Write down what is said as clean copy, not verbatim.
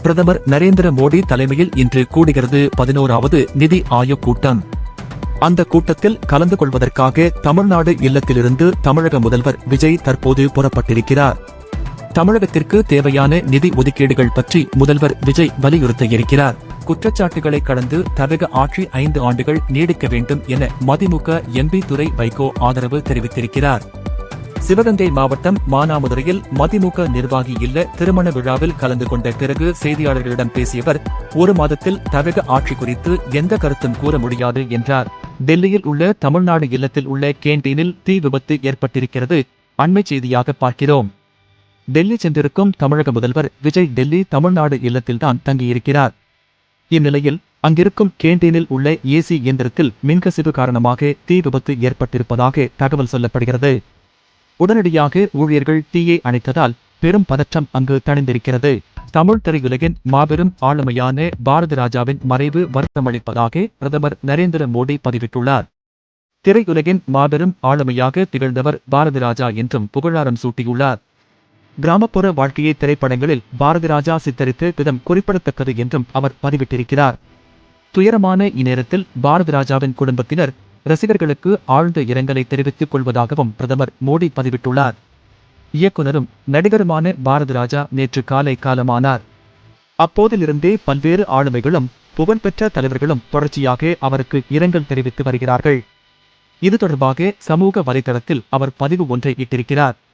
பிரதமர் நரேந்திர மோடி தலைமையில் இன்று கூடுகிறது 11வது நிதி ஆயோக் கூட்டம். அந்த கூட்டத்தில் கலந்து கொள்வதற்காக தமிழ்நாடு இல்லத்திலிருந்து தமிழக முதல்வர் விஜய் தற்போது புறப்பட்டிருக்கிறார். தமிழகத்திற்கு தேவையான நிதி ஒதுக்கீடுகள் பற்றி முதல்வர் விஜய் வலியுறுத்த இருக்கிறார். குற்றச்சாட்டுகளை கடந்து தமிழக ஆட்சி 5 ஆண்டுகள் நீடிக்க வேண்டும் என மதிமுக எம்பி துரை வைகோ ஆதரவு தெரிவித்திருக்கிறார். சிவகங்கை மாவட்டம் மானாமதுரையில் மதிமுக நிர்வாகி இல்ல திருமண விழாவில் கலந்து கொண்ட பிறகு செய்தியாளர்களிடம் பேசியவர், 1 மாதத்தில் தமிழக ஆட்சி குறித்து எந்த கருத்தும் கூற முடியாது என்றார். டெல்லியில் உள்ள தமிழ்நாடு இல்லத்தில் உள்ள கேண்டீனில் தீ விபத்து ஏற்பட்டிருக்கிறது. அண்மை செய்தியாக பார்க்கிறோம். டெல்லி சென்றிருக்கும் தமிழக முதல்வர் விஜய் டெல்லி தமிழ்நாடு இல்லத்தில்தான் தங்கியிருக்கிறார். இந்நிலையில் அங்கிருக்கும் கேண்டீனில் உள்ள ஏசி இயந்திரத்தில் மின்கசிவு காரணமாக தீ விபத்து ஏற்பட்டிருப்பதாக தகவல் சொல்லப்படுகிறது. உடனடியாக ஊழியர்கள் தீயை அணைத்ததால் பெரும் பதற்றம் அங்கு தணிந்திருக்கிறது. தமிழ் திரையுலகின் மாபெரும் ஆளுமையான பாரதி ராஜாவின் மறைவு வருத்தமளிப்பதாக பிரதமர் நரேந்திர மோடி பதிவிட்டுள்ளார். திரையுலகின் மாபெரும் ஆளுமையாக திகழ்ந்தவர் பாரதி ராஜா என்றும் புகழாரம் சூட்டியுள்ளார். கிராமப்புற வாழ்க்கையை திரைப்படங்களில் பாரதி ராஜா சித்தரித்த விதம் குறிப்பிடத்தக்கது என்றும் அவர் பதிவிட்டிருக்கிறார். துயரமான இந்நேரத்தில் பாரதி ராஜாவின் குடும்பத்தினர் ரசிகர்களுக்கு ஆழ்ந்த இரங்கலை தெரிவித்துக் கொள்வதாகவும் பிரதமர் மோடி பதிவிட்டுள்ளார். இயக்குனரும் நடிகருமான பாரதி ராஜா நேற்று காலை காலமானார். அப்போதிலிருந்தே பல்வேறு ஆளுமைகளும் புகழ்பெற்ற தலைவர்களும் தொடர்ச்சியாக அவருக்கு இரங்கல் தெரிவித்து வருகிறார்கள். இது தொடர்பாக சமூக வலைதளத்தில் அவர் பதிவு ஒன்றை இட்டிருக்கிறார்.